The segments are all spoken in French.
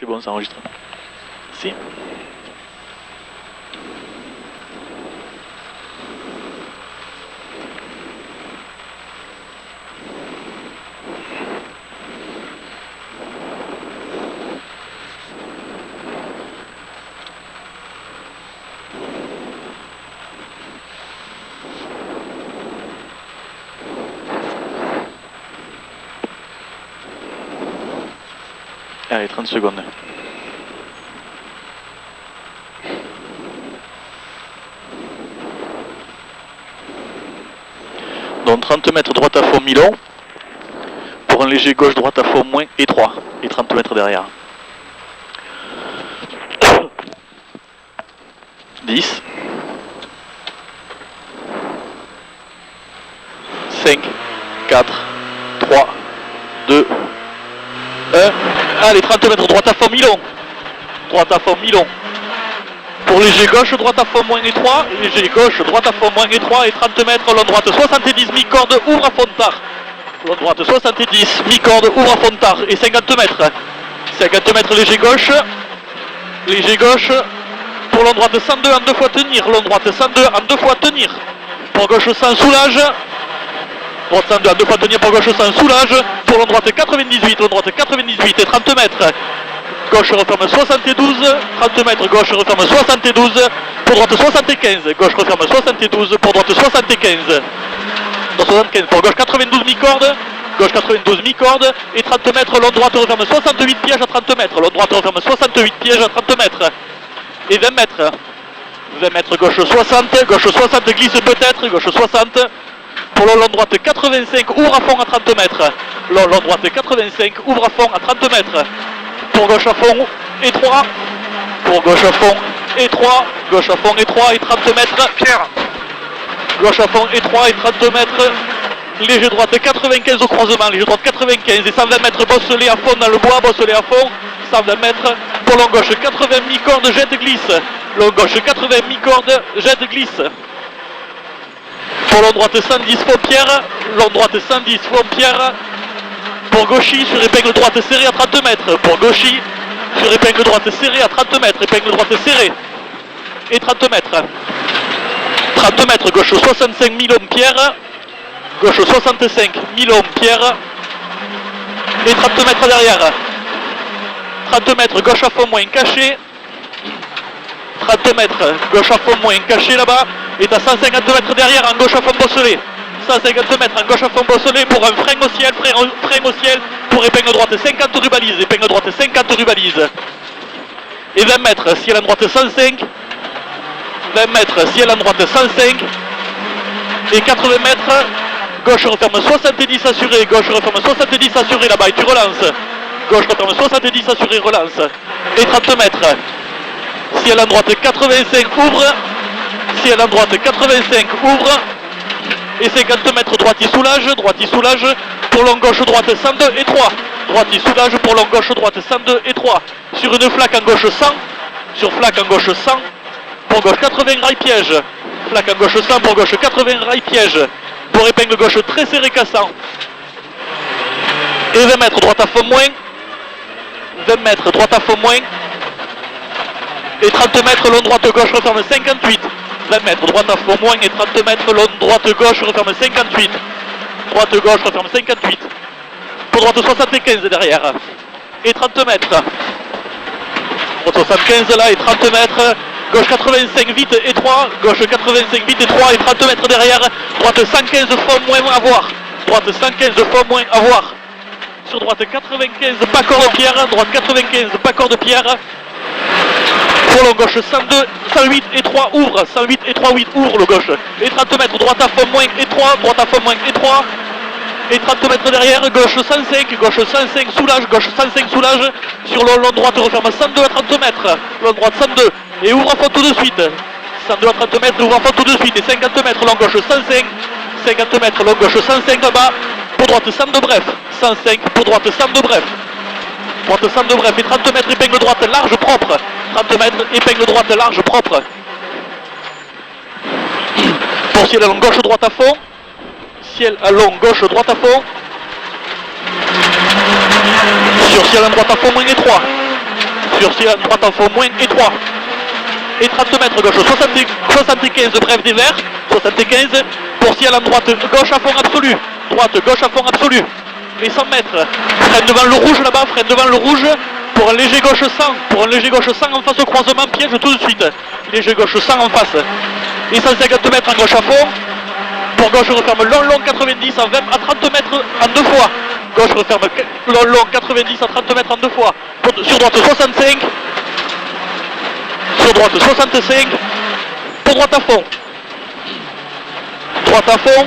C'est bon, ça enregistre. Si. Allez, 30 secondes. Donc 30 mètres droite à fond mi-long. Pour un léger gauche droite à fond moins étroit. Et 30 mètres derrière. 10. 5, 4, 3, 2, 1. Allez, 30 mètres droite à fond mi-long. Droite à fond mi-long. Pour léger gauche, droite à fond moins étroit. Léger gauche, droite à fond moins étroit. Et 30 mètres, long droite 70, mi-corde, ouvre à fond tard. Long droite 70, mi-corde, ouvre à fond tard. Et 50 mètres. 50 mètres léger gauche. Léger gauche. Pour long droite 102 en 2 fois tenir. Long droite 102 en 2 fois tenir. Pour gauche 100 soulage. Droite 102 en 2 fois tenir pour gauche 100 soulage. Pour long droite 98. Long droite 98 et 30 mètres. Gauche referme 72, 30 mètres, gauche referme 72, pour droite 75, gauche referme 72, pour droite 75, dans 75, pour gauche 92 mi-corde, gauche 92 mi-corde, et 30 mètres, long droite referme 68 pièges à 30 mètres, long droite referme 68 pièges à 30 mètres, et 20 mètres, 20 mètres, gauche 60 glisse peut-être, gauche 60, pour le long droite 85, ouvre à fond à 30 mètres, long droite 85, ouvre à fond à 30 mètres, pour gauche à fond, étroit, pour gauche à fond, étroit, gauche à fond, étroit et 30 mètres, Pierre, gauche à fond, étroit et 30 mètres, léger droite 95 au croisement, léger droite 95 et 120 mètres, bosselet à fond dans le bois, bosselet à fond, 120 mètres, pour long gauche 80 mi-corde, jette glisse, long gauche 80 mi-corde, jette glisse, pour long droite 110 Font-Pierre, long droite 110 Font-Pierre, pour gauchy sur épingle droite serrée à 30 mètres. Pour gauchy sur épingle droite serrée à 30 mètres. Épingle droite serrée. Et 30 mètres. 30 mètres, gauche 65 mi-long Pierre. Gauche 65 mi-long Pierre. Et 30 mètres derrière. 30 mètres, gauche à fond moins caché. 30 mètres, gauche à fond moins caché là-bas. Et à 150 mètres derrière en gauche à fond bosselé. 150 mètres en gauche à fond bosselé pour un frein au ciel, frein au ciel pour épingle droite 50 rubalise, épingle droite 50 rubalise. Et 20 mètres, ciel en droite 105, 20 mètres, ciel en droite 105, et 80 mètres, gauche referme 70 assuré, gauche referme 70 assuré là-bas et tu relances. Gauche referme 70 assuré, relance. Et 30 mètres, ciel en droite 85 ouvre, ciel en droite 85 ouvre. Et 50 mètres, droite il soulage, pour long gauche droite 102 et 3. Droite il soulage, pour long gauche droite 102 et 3. Sur une flaque en gauche 100, sur flaque en gauche 100, pour gauche 80 rail piège. Flaque en gauche 100, pour gauche 80 rail piège. Pour épingle gauche très serré cassant. Et 20 mètres, droite à fond moins. 20 mètres, droite à fond moins. Et 30 mètres, long droite gauche referme 58. 20 mètres, droite à fond moins et 30 mètres, long droite gauche referme 58. Droite gauche referme 58. Pour droite 75 derrière. Et 30 mètres. Droite 75 là et 30 mètres. Gauche 85 vite et 3. Gauche 85 vite et 3 et 30 mètres derrière. Droite 115 fond moins à voir. Droite 115 fond moins à voir. Sur droite 95 pas corps de pierre. Droite 95 pas corps de pierre. Pour long gauche 102, 108 et 3 ouvre, 108 et 3, 8 ouvre le gauche. Et 30 mètres, droite à fond moins et 3, droite à fond moins et 3. Et 30 mètres derrière, gauche 105 soulage, gauche 105 soulage. Sur le long droite referme 102 à 30 mètres, long droite 102 et ouvre à fond tout de suite. 102 à 30 mètres, ouvre à fond tout de suite. Et 50 mètres, long gauche 105, 50 mètres, long gauche 105 là-bas. Pour droite 102 bref, 105 pour droite 102 bref. Droite 102 bref et 30 mètres épingle droite large propre. 30 mètres épingle droite large propre. Pour ciel à long gauche droite à fond. Ciel à long gauche droite à fond. Sur ciel à droite à fond moins étroit. sur ciel droite à fond moins étroit. Et 30 mètres gauche 75 bref des verts, 75 pour ciel en droite gauche à fond absolu, droite gauche à fond absolu. Et 100 mètres, freine devant le rouge là-bas, freine devant le rouge pour un léger gauche 100, pour un léger gauche 100 en face au croisement, piège tout de suite, léger gauche 100 en face. Et 150 mètres en gauche à fond, pour gauche referme long 90 à 20 à 30 mètres en deux fois. Gauche referme long 90 à 30 mètres en deux fois. Sur droite 65. Sur droite 65. Pour droite à fond. Droite à fond.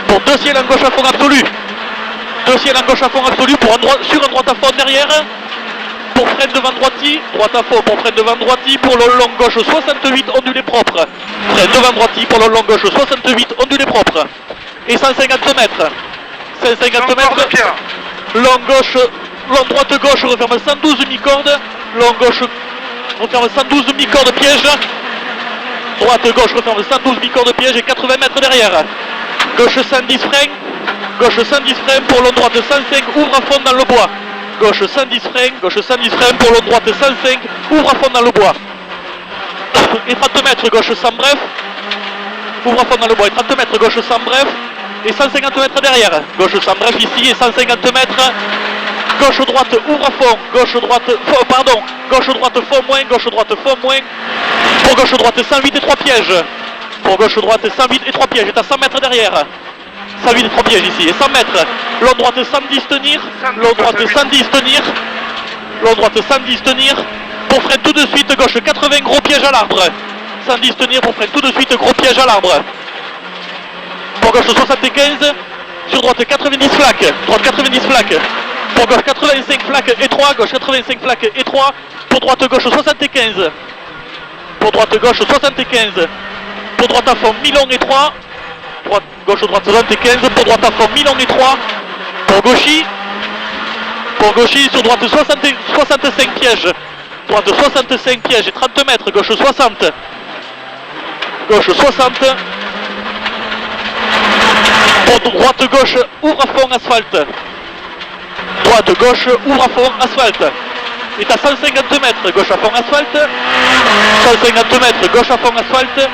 Pour deux ciels en gauche à fond absolu. Deux ciels en gauche à fond absolu pour sur un droite à fond derrière. Pour freine devant droiti. Droite à fond pour freine devant droiti. Pour le long gauche 68 ondulé propre. Freine devant droiti pour le long gauche 68 ondulé propre. Et 150 mètres. 150 mètres. Long gauche, long droite gauche referme 112 mi-cordes. Long gauche referme 112 mi-cordes piège. Droite gauche referme 112 mi-cordes piège et 80 mètres derrière. Gauche 110 frein. Gauche 110 frein pour long droite 105 ouvre à fond dans le bois. Gauche 110 frein. Gauche 110 frein pour long droite 105 ouvre à fond dans le bois. Et 30 mètres gauche 100 bref. Ouvre à fond dans le bois et 30 mètres gauche 100 bref. Et 150 mètres derrière, gauche 100 bref ici et 150 mètres, gauche droite ouvre à fond, gauche droite, pardon, gauche droite fond moins, gauche droite fond moins, pour gauche droite 108 et 3 pièges, pour gauche droite 108 et 3 pièges, est à 100 mètres derrière, 108 et 3 pièges ici et 100 mètres, long droite 110 tenir, long droite 110 tenir, long droite 110 tenir, pour freine tout de suite, gauche 80 gros pièges à l'arbre, 110 tenir pour freine tout de suite, gros piège à l'arbre. Pour gauche 75, sur droite 90 flaques, droite 90 flaques, pour gauche 85 flaques étroit, gauche 85 flaques étroit, pour droite gauche 75, pour droite gauche 75, pour droite à fond mi-long étroit, gauche droite 75, pour droite à fond mi-long étroit, pour gauchy sur droite 65 pièges, droite 65 pièges et 30 mètres, gauche 60, gauche 60, pour droite gauche ouvre à fond asphalte, droite gauche ouvre à fond asphalte, est à 150 mètres gauche à fond asphalte, 150 mètres gauche à fond asphalte,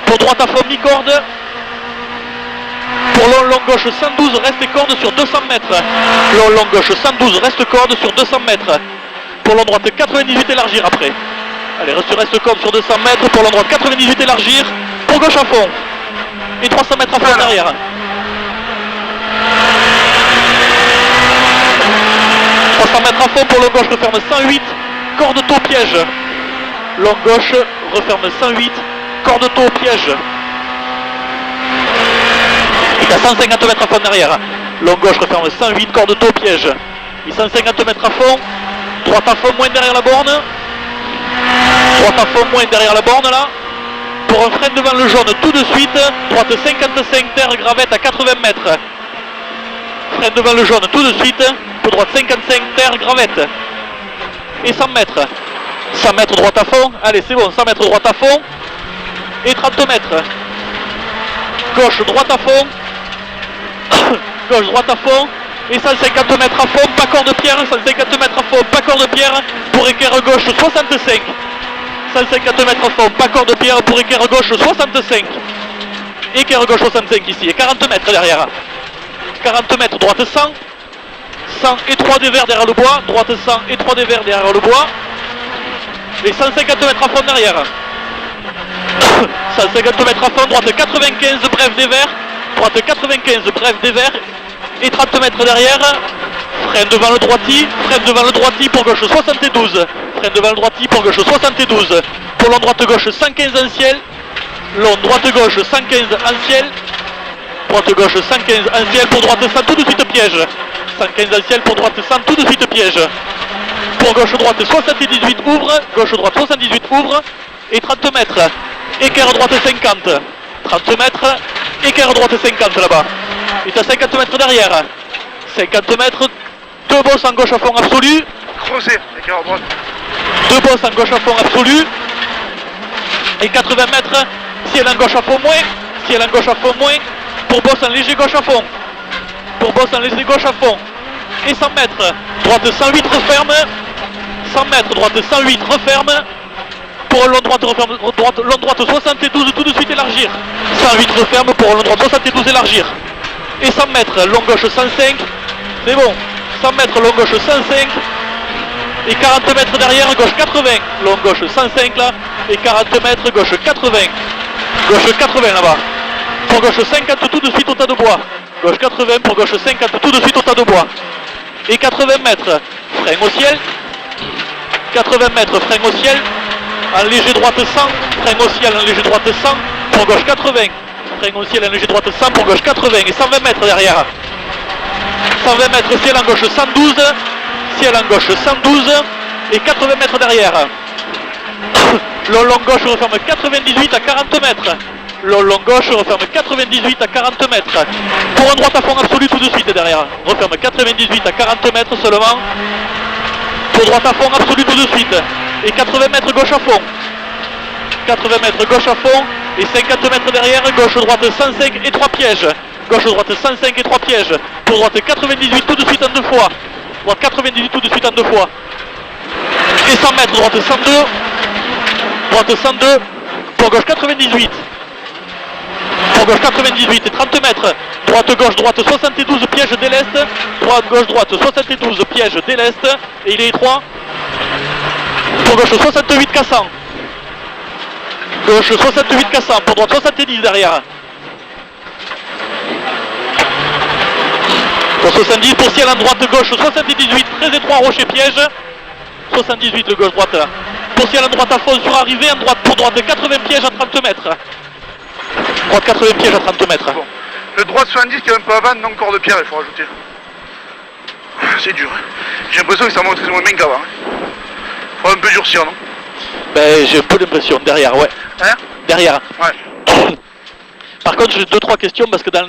pour droite à fond mi-corde, pour long gauche 112 reste corde sur 200 mètres, long gauche 112 reste corde sur 200 mètres, pour long droite 98 élargir après, allez reste corde sur 200 mètres, pour long droite 98 élargir, pour gauche à fond, et 300 mètres à fond derrière. 300 mètres à fond pour long gauche referme 108, corde taux piège. Long gauche referme 108, corde taux piège. Et à 150 mètres à fond derrière. Long gauche referme 108, corde taux piège. Et 150 mètres à fond, droite à fond moins derrière la borne. Droite à fond moins derrière la borne là. Pour un frein devant le jaune tout de suite, droite 55 terre gravette à 80 mètres. Frein devant le jaune tout de suite, pour droite 55 terre gravette. Et 100 mètres. 100 mètres droite à fond, allez c'est bon, 100 mètres droite à fond. Et 30 mètres. Gauche droite à fond. Gauche droite à fond. Et 150 mètres à fond, pas corps de pierre, 150 mètres à fond, pas corps de pierre, pour équerre gauche 65. 150 mètres à fond, pas corps de pierre pour équerre gauche 65. Équerre gauche 65 ici, et 40 mètres derrière. 40 mètres, droite 100. 100 et 3 des verts derrière le bois. Droite 100 et 3 des verts derrière le bois. Et 150 mètres à fond derrière. 150 mètres à fond, droite 95 bref des verts. Droite 95 bref des verts. Et 30 mètres derrière. Freine devant le droiti pour gauche 72. Freine devant le droiti pour gauche 72. Pour long droite gauche 115 en ciel. Long droite gauche 115 en ciel. Droite gauche 115 en ciel. Pour droite 100 tout de suite piège. 115 en ciel pour droite 100 tout de suite piège. Pour gauche droite 78 ouvre. Gauche droite 78 ouvre. Et 30 mètres. Équerre droite 50. 30 mètres. Équerre droite 50 là-bas. Et à 50 mètres derrière. 50 mètres. Deux bosses en gauche à fond absolu. Creuser, équerre à droite. Deux bosses en gauche à fond absolu. Et 80 mètres. Ciel en gauche à fond moins. Ciel en gauche à fond moins. Pour bosse en léger gauche à fond. Pour bosse en léger gauche à fond. Et 100 mètres. Droite 108 referme. 100 mètres, droite 108, referme. Pour un long droite, referme, long droite 72, tout de suite élargir. 108 referme, pour un long droite 72, élargir. Et 100 mètres, long gauche 105, c'est bon. 100 mètres, long gauche 105. Et 40 mètres derrière, gauche 80. Long gauche 105 là. Et 40 mètres, gauche 80. Gauche 80 là-bas. Pour gauche 50, tout de suite au tas de bois. Gauche 80, pour gauche 50, tout de suite au tas de bois. Et 80 mètres, frein au ciel. 80 mètres, frein au ciel. En léger droite 100, frein au ciel, en léger droite 100. Pour gauche 80. Frein au ciel, en léger droite 100, pour gauche 80. Et 120 mètres derrière. 120 mètres, ciel en gauche 112. Ciel en gauche 112. Et 80 mètres derrière. Le long gauche referme 98 à 40 mètres. Le long gauche referme 98 à 40 mètres. Pour un droite à fond absolu tout de suite derrière. Referme 98 à 40 mètres seulement. Pour droite à fond absolu tout de suite. Et 80 mètres gauche à fond. 80 mètres gauche à fond. Et 50 mètres derrière, gauche droite 105 et 3 pièges. Gauche droite 105 et 3 pièges. Pour droite 98 tout de suite en 2 fois. Droite 98 tout de suite en 2 fois. Et 100 mètres, droite 102. Droite 102. Pour gauche 98. Pour gauche 98 et 30 mètres. Droite 72 piège dès l'est. Droite 72 piège dès l'est. Et il est étroit. Pour gauche 68 cassant. Gauche 68 cassant. Pour droite 70 derrière. Pour 70 pour ciel en droite gauche 78 très étroit rocher piège. 78 le gauche droite là. Pour ciel en droite à fond sur arrivée, en droite pour droite 80 pièges à 30 mètres. Droite 80 pièges à 30 mètres. Bon. Le droit 70 qui est un peu avant, non corps de pierre, il faut rajouter. C'est dur. Hein. J'ai l'impression que ça monte moins bien qu'avant. Hein. Faut un peu durcir, non? Ben j'ai un peu l'impression, derrière, ouais. Hein? Derrière. Ouais. Par contre j'ai 2-3 questions parce que dans